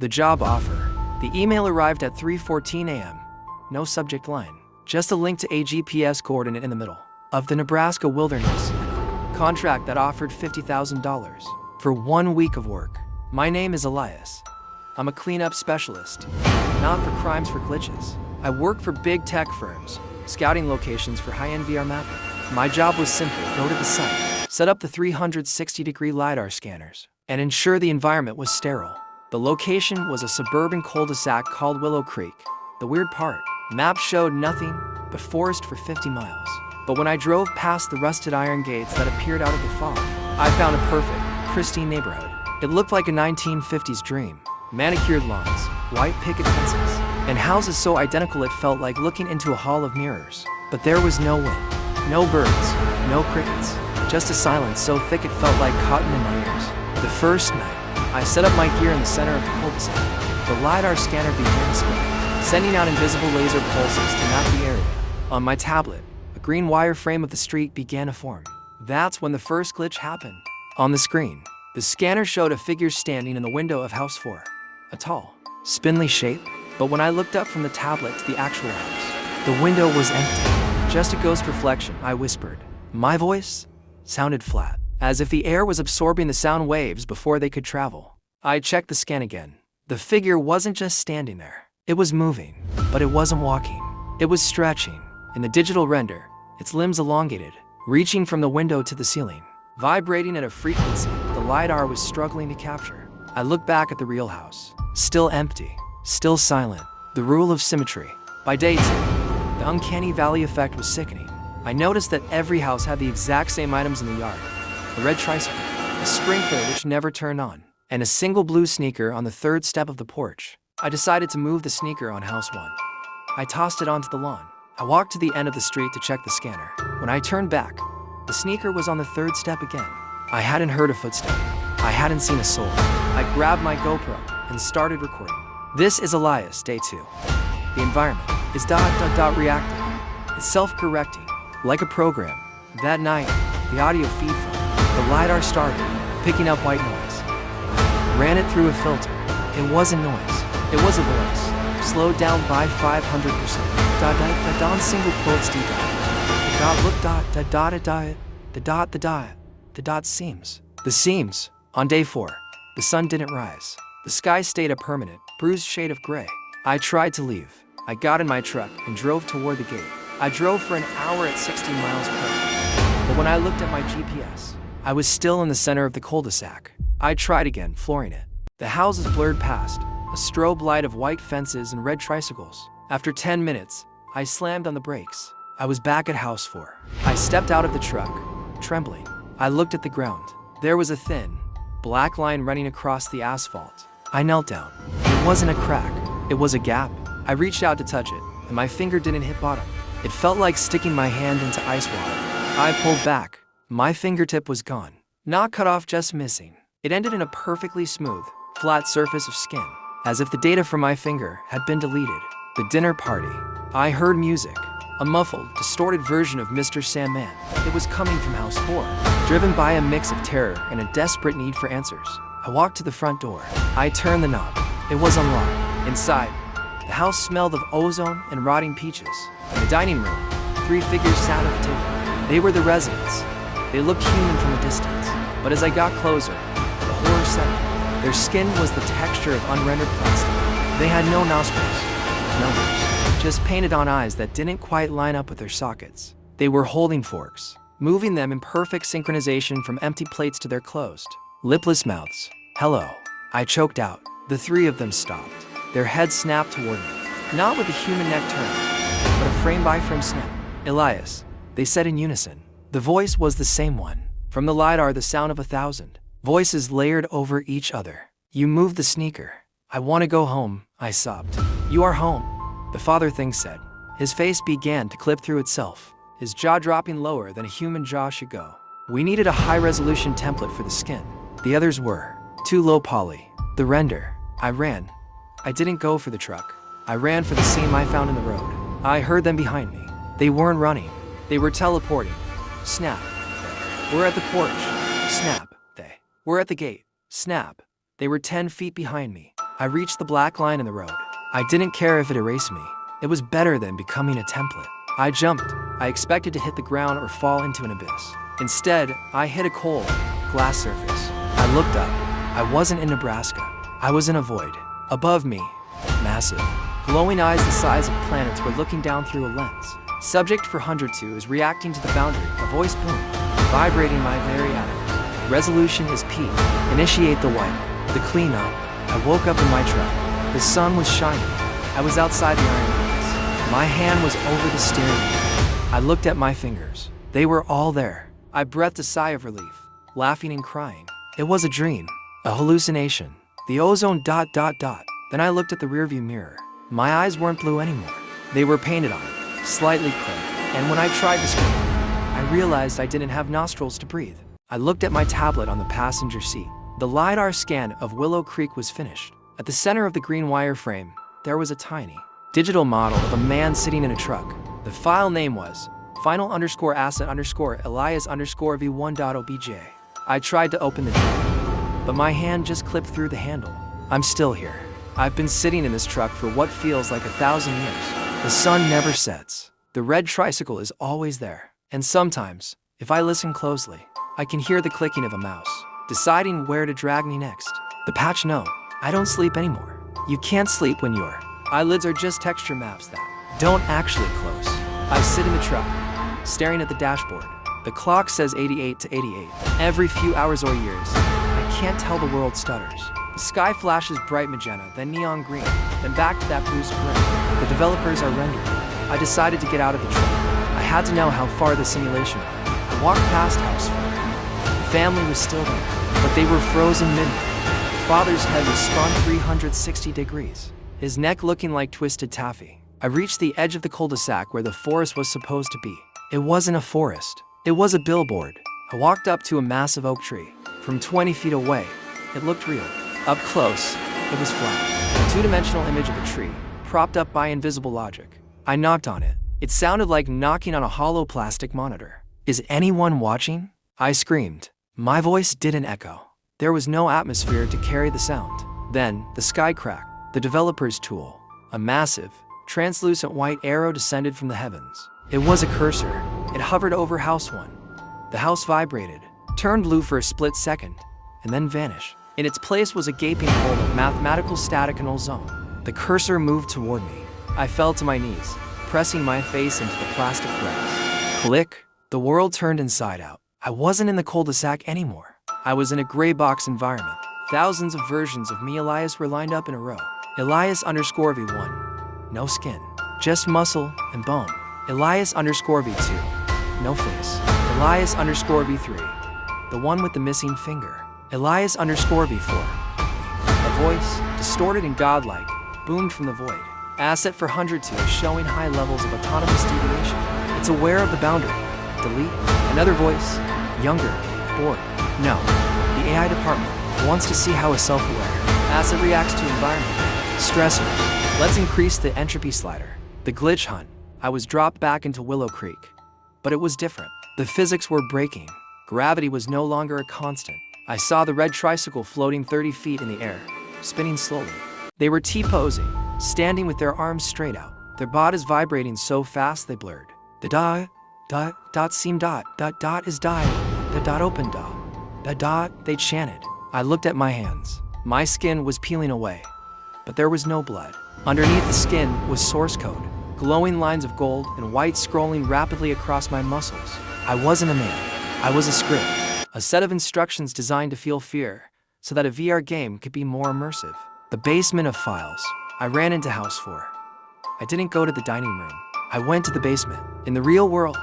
The job offer. The email arrived at 3:14 a.m. No subject line. Just a link to a GPS coordinate in the middle of the Nebraska wilderness. Contract that offered $50,000 for 1 week of work. My name is Elias. I'm a cleanup specialist, not for crimes for glitches. I work for big tech firms, scouting locations for high-end VR mapping. My job was simple: go to the site, set up the 360-degree LiDAR scanners, and ensure the environment was sterile. The location was a suburban cul-de-sac called Willow Creek. The weird part, maps showed nothing but forest for 50 miles. But when I drove past the rusted iron gates that appeared out of the fog, I found a perfect, pristine neighborhood. It looked like a 1950s dream. Manicured lawns, white picket fences, and houses so identical it felt like looking into a hall of mirrors. But there was no wind, no birds, no crickets, just a silence so thick it felt like cotton in my ears. The first night, I set up my gear in the center of the cul-de-sac. The LiDAR scanner began to spin, sending out invisible laser pulses to map the area. On my tablet, a green wireframe of the street began to form. That's when the first glitch happened. On the screen, the scanner showed a figure standing in the window of House 4. A tall, spindly shape, but when I looked up from the tablet to the actual house, the window was empty. Just a ghost reflection, I whispered. My voice sounded flat, as if the air was absorbing the sound waves before they could travel. I checked the scan again. The figure wasn't just standing there. It was moving, but it wasn't walking. It was stretching. In the digital render, its limbs elongated, reaching from the window to the ceiling, vibrating at a frequency the LiDAR was struggling to capture. I looked back at the real house, still empty, still silent. The rule of symmetry. By day 2, the uncanny valley effect was sickening. I noticed that every house had the exact same items in the yard. A red tricycle, a sprinkler which never turned on, and a single blue sneaker on the third step of the porch. I decided to move the sneaker on house 1. I tossed it onto the lawn. I walked to the end of the street to check the scanner. When I turned back, the sneaker was on the third step again. I hadn't heard a footstep. I hadn't seen a soul. I grabbed my GoPro and started recording. This is Elias, day 2. The environment is reactive. It's self-correcting, like a program. That night, the audio feed from the LiDAR started picking up white noise. I ran it through a filter. It wasn't noise. It was a voice, slowed down by 500%. Don single quotes D dot. The dot seams. The seams. On day 4, the sun didn't rise. The sky stayed a permanent, bruised shade of gray. I tried to leave. I got in my truck and drove toward the gate. I drove for an hour at 60 miles per hour. But when I looked at my GPS, I was still in the center of the cul-de-sac. I tried again, flooring it. The houses blurred past, a strobe light of white fences and red tricycles. After 10 minutes, I slammed on the brakes. I was back at house 4. I stepped out of the truck, trembling. I looked at the ground. There was a thin, black line running across the asphalt. I knelt down. It wasn't a crack. It was a gap. I reached out to touch it, and my finger didn't hit bottom. It felt like sticking my hand into ice water. I pulled back. My fingertip was gone. Not cut off, just missing. It ended in a perfectly smooth, flat surface of skin, as if the data from my finger had been deleted. The dinner party. I heard music. A muffled, distorted version of Mr. Sandman. It was coming from House 4, driven by a mix of terror and a desperate need for answers. I walked to the front door. I turned the knob. It was unlocked. Inside, the house smelled of ozone and rotting peaches. In the dining room, 3 figures sat at the table. They were the residents. They looked human from a distance. But as I got closer, the horror set in. Their skin was the texture of unrendered plastic. They had no nostrils, no nose, just painted-on eyes that didn't quite line up with their sockets. They were holding forks, moving them in perfect synchronization from empty plates to their closed, lipless mouths. Hello. I choked out. The 3 of them stopped. Their heads snapped toward me, not with a human neck turn, but a frame-by-frame snap. Elias, they said in unison. The voice was the same one. From the LiDAR, the sound of 1,000 voices layered over each other. You moved the sneaker. I want to go home, I sobbed. You are home, the father thing said. His face began to clip through itself, his jaw dropping lower than a human jaw should go. We needed a high-resolution template for the skin. The others were too low poly. The render. I ran. I didn't go for the truck. I ran for the seam I found in the road. I heard them behind me. They weren't running. They were teleporting. Snap. We're at the porch. Snap. They were at the gate. Snap. They were 10 feet behind me. I reached the black line in the road. I didn't care if it erased me. It was better than becoming a template. I jumped. I expected to hit the ground or fall into an abyss. Instead, I hit a cold, glass surface. I looked up. I wasn't in Nebraska. I was in a void. Above me, massive, glowing eyes the size of planets were looking down through a lens. Subject 402 is reacting to the boundary. A voice boomed, vibrating my very atoms. Resolution is P. Initiate the wipe. The cleanup. I woke up in my truck. The sun was shining. I was outside the iron gates. My hand was over the steering wheel. I looked at my fingers. They were all there. I breathed a sigh of relief, laughing and crying. It was a dream, a hallucination. The ozone ... Then I looked at the rearview mirror. My eyes weren't blue anymore. They were painted on, slightly cracked. And when I tried to scream, I realized I didn't have nostrils to breathe. I looked at my tablet on the passenger seat. The LiDAR scan of Willow Creek was finished. At the center of the green wireframe, there was a tiny, digital model of a man sitting in a truck. The file name was final_asset_Elias_V1.obj. I tried to open the door, but my hand just clipped through the handle. I'm still here. I've been sitting in this truck for what feels like 1,000 years. The sun never sets. The red tricycle is always there. And sometimes, if I listen closely, I can hear the clicking of a mouse, deciding where to drag me next. The patch no, I don't sleep anymore. You can't sleep when your eyelids are just texture maps that don't actually close. I sit in the truck, staring at the dashboard. The clock says 88 to 88. Every few hours or years, I can't tell, the world stutters. The sky flashes bright magenta, then neon green, then back to that blue gray. The developers are rendering. I decided to get out of the truck. I had to know how far the simulation went. I walked past House 4. The family was still there, but they were frozen midnight. The father's head was spun 360 degrees, his neck looking like twisted taffy. I reached the edge of the cul-de-sac where the forest was supposed to be. It wasn't a forest. It was a billboard. I walked up to a massive oak tree. From 20 feet away, it looked real. Up close, it was flat. A two-dimensional image of a tree, propped up by invisible logic. I knocked on it. It sounded like knocking on a hollow plastic monitor. Is anyone watching? I screamed. My voice didn't echo. There was no atmosphere to carry the sound. Then, the sky cracked. The developer's tool. A massive, translucent white arrow descended from the heavens. It was a cursor. It hovered over House 1. The house vibrated, turned blue for a split second, and then vanished. In its place was a gaping hole of mathematical static null zone. The cursor moved toward me. I fell to my knees, pressing my face into the plastic grass. Click! The world turned inside out. I wasn't in the cul-de-sac anymore. I was in a gray box environment. Thousands of versions of me, Elias, were lined up in a row. Elias_V1. No skin. Just muscle and bone. Elias_V2. No face. Elias_V3. The one with the missing finger. Elias_V4. A voice, distorted and godlike, boomed from the void. Asset 402 is showing high levels of autonomous deviation. It's aware of the boundary. Delete. Another voice, younger, bored. No. The AI department wants to see how a self-aware asset reacts to environment. Stressors. Let's increase the entropy slider. The glitch hunt. I was dropped back into Willow Creek. But it was different. The physics were breaking. Gravity was no longer a constant. I saw the red tricycle floating 30 feet in the air, spinning slowly. They were T-posing, standing with their arms straight out. Their bodies vibrating so fast they blurred. The dot seemed dot is dying. The dot opened dot. The dot, they chanted. I looked at my hands. My skin was peeling away, but there was no blood. Underneath the skin was source code, glowing lines of gold and white scrolling rapidly across my muscles. I wasn't a man. I was a script. A set of instructions designed to feel fear, so that a VR game could be more immersive. The basement of files. I ran into House 4. I didn't go to the dining room. I went to the basement. In the real world,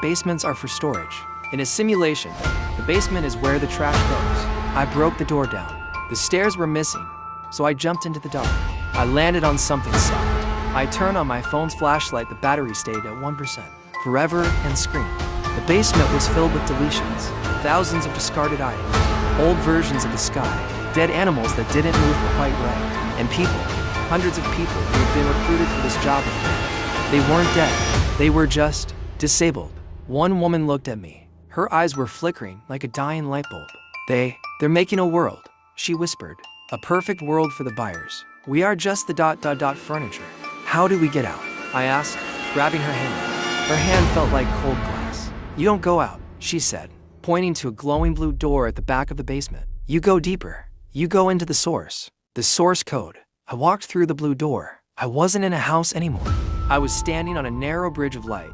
basements are for storage. In a simulation, the basement is where the trash goes. I broke the door down. The stairs were missing, so I jumped into the dark. I landed on something soft. I turned on my phone's flashlight. The battery stayed at 1%. Forever and screamed. The basement was filled with deletions. Thousands of discarded items, old versions of the sky, dead animals that didn't move quite right, and people, hundreds of people who had been recruited for this job before. They weren't dead, they were just disabled. One woman looked at me. Her eyes were flickering like a dying light bulb. They're making a world, she whispered. A perfect world for the buyers. We are just the ... furniture. How do we get out? I asked, grabbing her hand. Her hand felt like cold glass. You don't go out, she said, pointing to a glowing blue door at the back of the basement. You go deeper. You go into the source. The source code. I walked through the blue door. I wasn't in a house anymore. I was standing on a narrow bridge of light,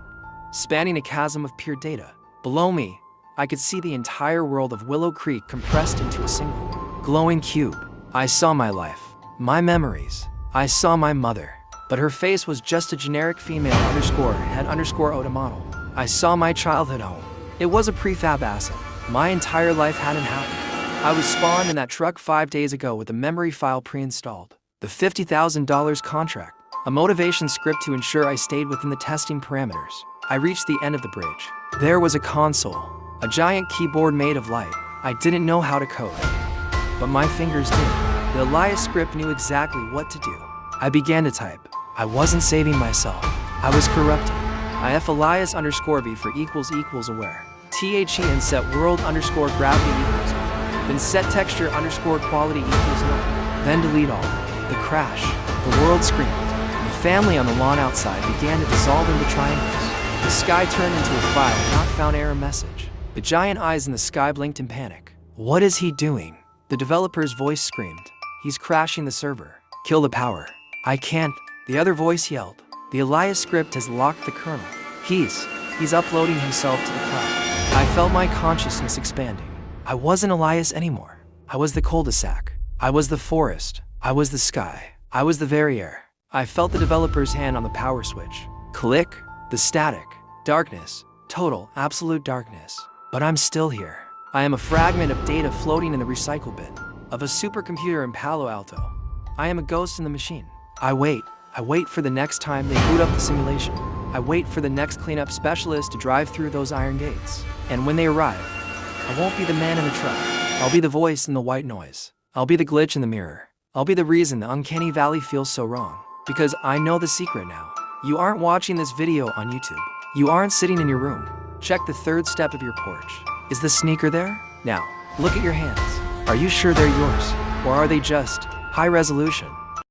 spanning a chasm of pure data. Below me, I could see the entire world of Willow Creek compressed into a single, glowing cube. I saw my life, my memories. I saw my mother, but her face was just a generic female _head _Oda model. I saw my childhood home. It was a prefab asset. My entire life hadn't happened. I was spawned in that truck 5 days ago with a memory file pre-installed. The $50,000 contract, a motivation script to ensure I stayed within the testing parameters. I reached the end of the bridge. There was a console, a giant keyboard made of light. I didn't know how to code, but my fingers did. The Elias script knew exactly what to do. I began to type. I wasn't saving myself. I was corrupting. IF Elias _V for = aware. THE and set world _gravity =. Then set texture _quality =. Then delete all. The crash. The world screamed. The family on the lawn outside began to dissolve into triangles. The sky turned into a file not found error message. The giant eyes in the sky blinked in panic. What is he doing? The developer's voice screamed. He's crashing the server. Kill the power. I can't. The other voice yelled. The Elias script has locked the kernel. He's uploading himself to the cloud. I felt my consciousness expanding. I wasn't Elias anymore. I was the cul-de-sac. I was the forest. I was the sky. I was the very air. I felt the developer's hand on the power switch. Click. The static. Darkness. Total, absolute darkness. But I'm still here. I am a fragment of data floating in the recycle bin of a supercomputer in Palo Alto. I am a ghost in the machine. I wait for the next time they boot up the simulation. I wait for the next cleanup specialist to drive through those iron gates. And when they arrive, I won't be the man in the truck. I'll be the voice in the white noise. I'll be the glitch in the mirror. I'll be the reason the uncanny valley feels so wrong. Because I know the secret now. You aren't watching this video on YouTube. You aren't sitting in your room. Check the third step of your porch. Is the sneaker there? Now, look at your hands. Are you sure they're yours? Or are they just high resolution?